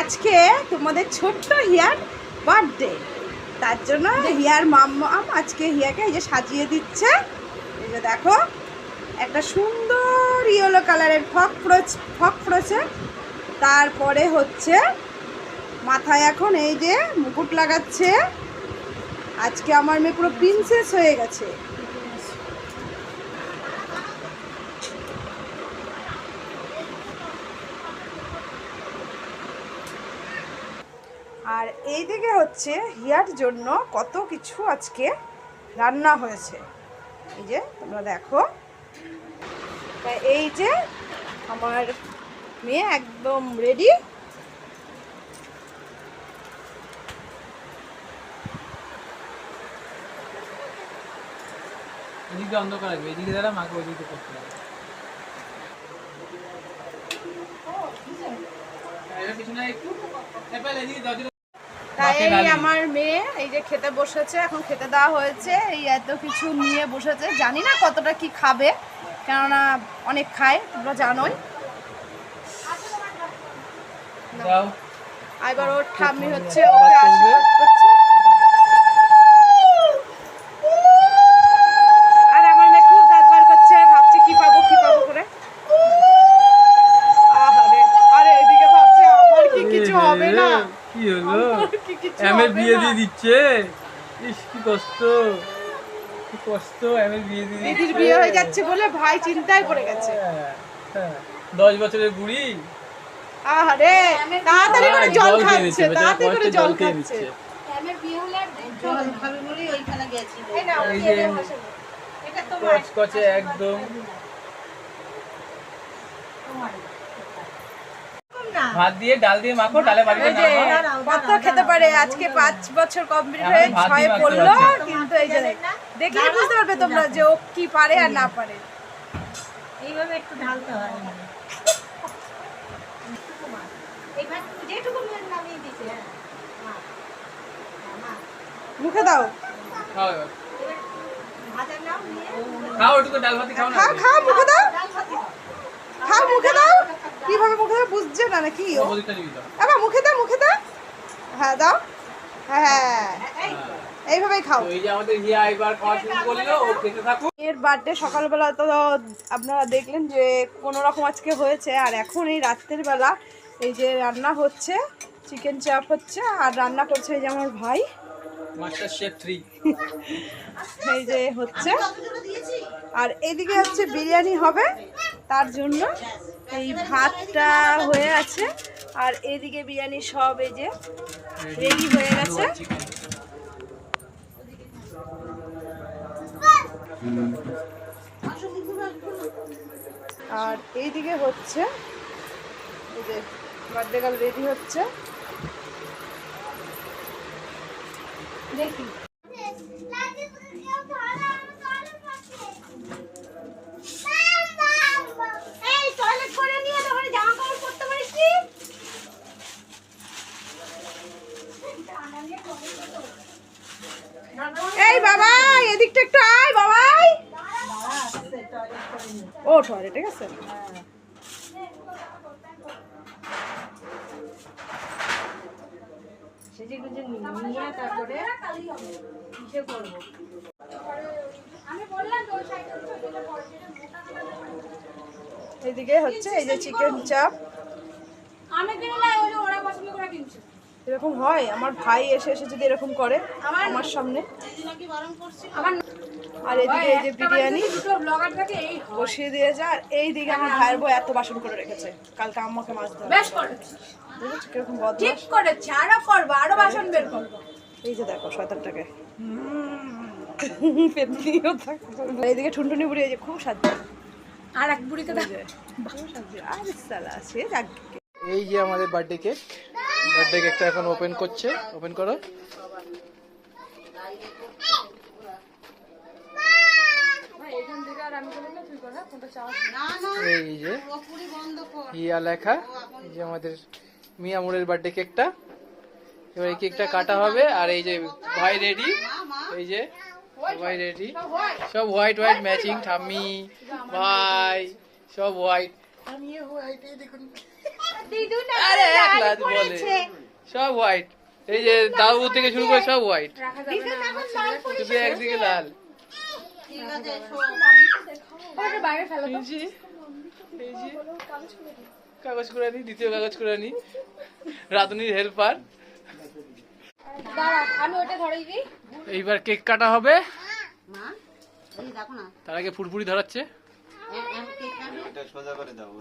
আজকে তোমাদের ছোট্ট হিয়ার বার্থডে, তার জন্য হিয়ার মাম্মা আজকে হিয়াকে এই যে সাজিয়ে দিচ্ছে। এই যে দেখো একটা সুন্দর ইয়েলো কালারের ফ্রক পরেছে। তারপরে হচ্ছে মাথায় এখন এই যে মুকুট লাগাচ্ছে। আজকে আমার মেয়ে পুরো প্রিন্সেস হয়ে গেছে। আর এইদিকে হচ্ছে হিয়ার জন্য কত কিছু আজকে রান্না হয়েছে, এই যে তোমরা দেখো। এই যে আমার মেয়ে একদম রেডি। এদিকে অন্ধকার আসবে, এদিকে দ্বারা মাকে ওইদিকে করতে হবে। তাই আমার মেয়ে এই যে খেতে বসেছে, এখন খেতে দেওয়া হয়েছে। এই এত কিছু নিয়ে বসেছে, জানি না কতটা কি খাবে, কেননা অনেক খায়, তোমরা জানোই। এবার ওর ঠাম্মি হচ্ছে ওকে আশীর্বাদ করছে। আর আমার মেয়ে খুব দাঁত বার করছে, ভাবছে কি পাবো করে। আরে এদিকে ভাবছে আমার কি কিছু হবে না। কি হলো? এমের বিয়ে দিয়ে দিচ্ছে। ইস কি কষ্ট, কি কষ্ট। এমের বিয়ে দিয়ে দিচ্ছে। দিদির বিয়ে হয়ে যাচ্ছে বলে ভাই চিন্তায় পড়ে গেছে। 10 বছরের বুড়ি। আরে তাড়াতাড়ি করে জল খাচ্ছে, তাড়াতাড়ি করে জল খাচ্ছে। এমের বিয়ে হলে জল খাবে বলে ওইখানে গেছিল। এই যে এটা তো কচকচে একদম। ভাত দিয়ে ডাল দিয়ে মাখো, ডালে বাড়িতে নাও। কত খেতে পারে। আজকে 5 বছর কমপ্লিট হয়ে 6 পড়লো, কিন্তু এই যে দেখলে বুঝতে পারবে তোমরা যে ও কি পারে আর না পারে। এইভাবে একটু ঢালতে হয়। এইবার যেটুকু নামিয়ে দিছে। মুখে দাও, খাও এবার। ভাজা নাও নিয়ে খাও একটু ডাল ভাত খাও না। খাও মুখে দাও, খাও মুখে দাও। কিভাবে মুখে দাও বুঝছে না নাকি ও? ওদিকটা নিবি দাও। আবার মুখে দাও, মুখে দাও। হ্যাঁ দাও, হ্যাঁ এইভাবেই খাও। তো এই যে আমাদের হিয়া এবার খাওয়া শুরু করলো, ও খেতে থাকুক। এর বার্থডে সকালবেলা তো আপনারা দেখলেন যে কোনো রকম আজকে হয়েছে, আর এখন এই রাত্রের বেলা এই যে রান্না হচ্ছে, চিকেন চাপ হচ্ছে, আর রান্না করছে এই যে আমার ভাই মাস্টার শেফ 3। এই যে হচ্ছে। আর এইদিকে হচ্ছে বিরিয়ানি হবে, তার জন্য এই ভাতটা হয়ে আছে, আর এইদিকে বিরিয়ানি সব এই যে রেডি হয়ে গেছে। আর এইদিকে হচ্ছে এই যে বার্থডে গার্ল রেডি হচ্ছে, দেখি। এই বাবা এদিকটা একটু আয় বাবাই। ও টয়লেট ঠিক আছে। সেজে গুজে নিয়ে তারপরে কিসে করব। আমি বললাম তো সাইডে এদিকে হচ্ছে এই যে চিকেন চাপ। আমি কিনলে ওরা পছন্দ করে কিনছে। এরকম হয়, আমার ভাই এসে যদি এরকম করে আমার সামনে। আর এদিকে এই যে বিরিয়ানি বসিয়ে দিয়েছে, আর এইদিকে আমার ভাইয়ের বউ এত বাসন করে রেখেছে, কালকে আম্মাকে মাছ ধরে। বেশ করেছি, বুঝেছো কিরকম বদমাশ। ঠিক করেছি, আরো করবো, আরো বাসন বের করবো। এই যে দেখো শয়তানটাকে। এইদিকে ঠুনটুনি বুড়ি এই যে খুব সাজছে, আর এক বুড়িকে দেখো। আরে সালা সে যাক। এই যে আমাদের বার্থডে কেক। বার্থডে কেকটা এখন ওপেন করছে। ওপেন করো। এই যে হিয়া লেখা, এই যে আমাদের মিয়ামুরের বার্থডে কেকটা। এবার এই কেকটা কাটা হবে, আর এই যে ভাই রেডি, এই যে ভাই রেডি, সব হোয়াইট হোয়াইট ম্যাচিং, ঠাম্মি ভাই সব হোয়াইট। আমি হোয়াইট, এই দেখুন দিদুন আরে এক লাখ বলে সব হোয়াইট, এই যে দাদু থেকে শুরু করে সব হোয়াইট, রাখা যাবে না আমার ছেলের শুধু একদিকে লাল। ওটা বাইরে ফেলো তো। এই যে কাগজ করে নি, দ্বিতীয় কাগজ করে নি, রাধুনির হেল্পার। দাঁড়া আমি ওটা ধরে দিই। এইবার কেক কাটা হবে, মা এই দেখো না তার আগে ফুরফুরি ধরাচ্ছে। এটা সোজা করে দাও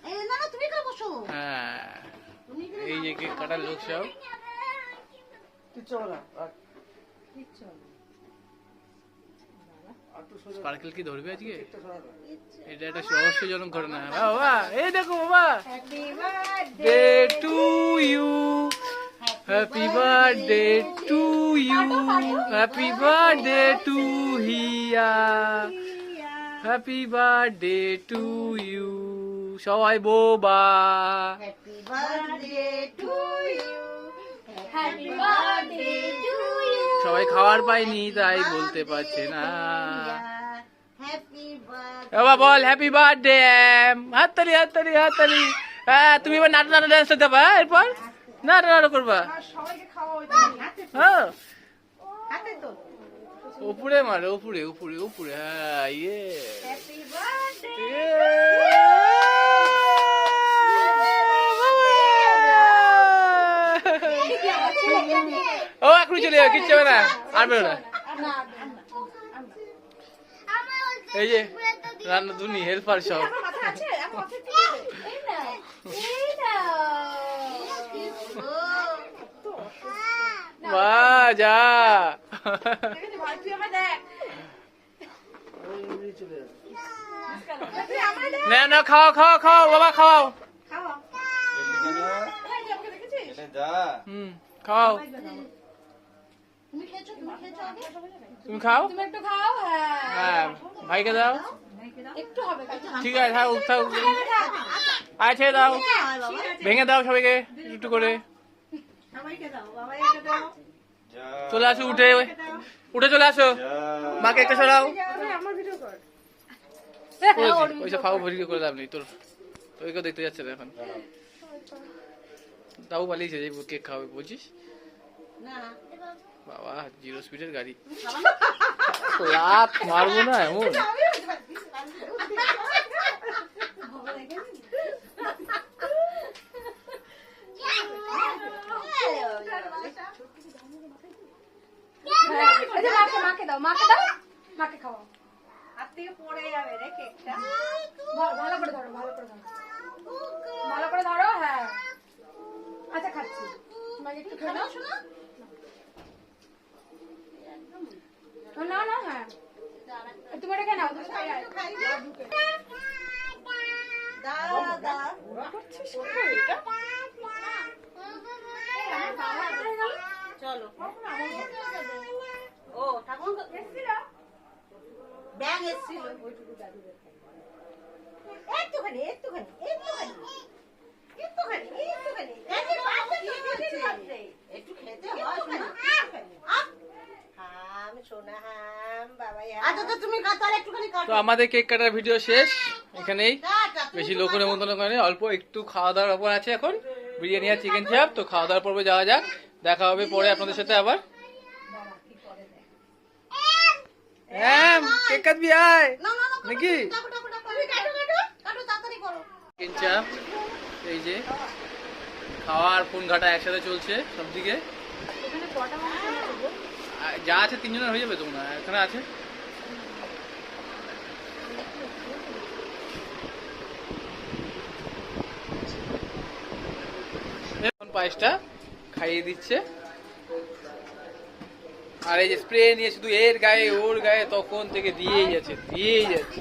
এই না না তুমি খাবো বসো হ্যাঁ, এই যে কেক কাটার লোক সব। স্পার্কেল কি ধরবে আজকে? এটা একটা রহস্যজনক ঘটনা। বাবা এই দেখো বাবা, happy birthday day to you, happy birthday to you, happy birthday to Hiya, happy birthday to you. সবাই বোবা। Happy birthday to you happy birthday to you. সবাই খাওয়ার পায়নি তাই বলতে পারছে না। হ্যাপি বার্থডে বাবা বল হ্যাপি বার্থডে। হাততালি হাততালি হাততালি। হ্যাঁ তুমি এবার নাটু নাটু ডান্স করতে পারবা, এরপর নাটু নাটু করবা। সবাইকে খাওয়া হ্যাঁ হাতে তো উপরে মারে, উপরে উপরে উপরে। হ্যাঁ ইয়ে হ্যাপি বার্থডে। ও এখনই চলে যাবে, কিচ্ছু হবে না, আর বেরো না। এই যে রান্না দুনি হেল্পার সব। মাথা আছে আমার মাথায় এই না এই না বাহ যা। ভাই তুই আমায় দেখ তুই আমায় দেখ না না খাও খাও খাও বাবা খাও। খাওয়া এই যে আমাকে দেখেছিস খাও, তুমি খেয়েছো আগে তুমি খাও। তুমি একটু খাও। হ্যাঁ হ্যাঁ ভাইকে দাও। একটু হবে ঠিক আছে থাক থাক, আছে দাও, ভেঙে দাও সবাইকে একটু করে। সবাইকে দাও বাবা এটা দাও চলে আসো, উঠে উঠে চলে আসো, মাকে একটা সরাও। আমার ভিডিও কর ওইসব খাও ভিডিও করে লাভ নেই তোর, ওইকেও দেখতে যাচ্ছে না এখন। তাও পালিয়েছে যে কেক খাওয়াবে বলছিস। না বাবা 0 স্পিডের গাড়ি, লাত মারবো না এমন। এই যে মাকে দাও মাকে দাও, মাকে খাওয়াও। হাত থেকে পড়ে যাবে রে কেকটা ভালো করে ধরো ভালো করে ধরো ভালো করে ধরো। হ্যাঁ আচ্ছা খাচ্ছি, তোমাকে একটু খেয়ে নাও। না না হ্যাঁ তুমি এটা খেয়ে নাও, তুমি খাই আর দাও দাও চলো ও ঠাকুর এসেছিল ব্যাং এসেছিল একটুখানি একটুখানি একটুখানি একটুখানি একটুখানি একটু খেতে হয় শোনা। হাম শোনা হাম বাবা আচ্ছা তুমি তাহলে একটুখানি তো আমাদের কেক কাটার ভিডিও শেষ এখানেই। বেশি লোকের মতন করে অল্প একটু খাওয়া দাওয়ার ব্যাপার আছে এখন, বিরিয়ানি আর চিকেন চাপ। তো খাওয়া দাওয়ার পর্বে যাওয়া যাক, দেখা হবে পরে আপনাদের সাথে আবার। হ্যাঁ কেক কাটবি আয় নাকি চিকেন চাপ। এই যে খাওয়া আর ফোন ঘাটা একসাথে চলছে সব দিকে। এখানে কটা মাংস নেবো? যা আছে 3 জনের হয়ে যাবে তোমরা, এখানে আছে। এখন পায়েসটা খাইয়ে দিচ্ছে, আর এই যে স্প্রে নিয়ে শুধু এর গায়ে ওর গায়ে তখন থেকে দিয়েই যাচ্ছে দিয়েই যাচ্ছে।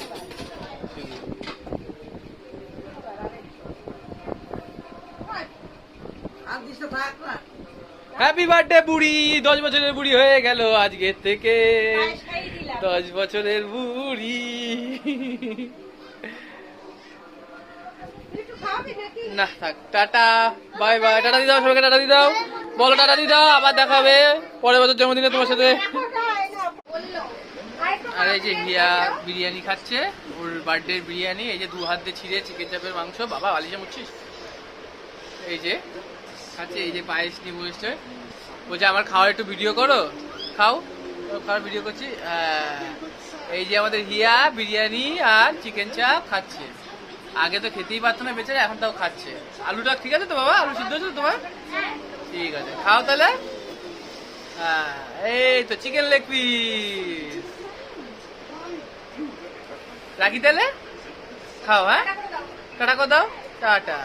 হ্যাপি বার্থডে বুড়ি, 10 বছরের বুড়ি হয়ে গেল আজকে থেকে, 10 বছরের বুড়ি। না থাক, টাটা বাই বাই। টাটা দিয়ে দাও সবাইকে, টাটা দিয়ে দাও, বলো টাটা দিয়ে দাও, আবার দেখা হবে পরের বছর জন্মদিনে তোমার সাথে। আর এই যে হিয়া বিরিয়ানি খাচ্ছে, ওর বার্থডে বিরিয়ানি। এই যে 2 হাত দিয়ে ছিঁড়ে চিকেন চাপের মাংস। বাবা আলিশা মুচ্ছিস, এই যে খাচ্ছে, এই যে পায়েস নিয়ে বসছে, বলছে আমার খাওয়ার একটু ভিডিও করো, খাও। খাওয়ার ভিডিও করছি। এই যে আমাদের হিয়া বিরিয়ানি আর চিকেন চাপ খাচ্ছে। আগে তো খেতেই পারতো না বেচারা, এখন তাও খাচ্ছে। আলুটা ঠিক আছে তো বাবা? আলু সিদ্ধ হচ্ছে তো তোমার? ঠিক আছে, খাও তাহলে। হ্যাঁ, এই তো চিকেন লেগ পিস। রাখি তাহলে, খাও। হ্যাঁ, টাটা করে দাও, টাটা।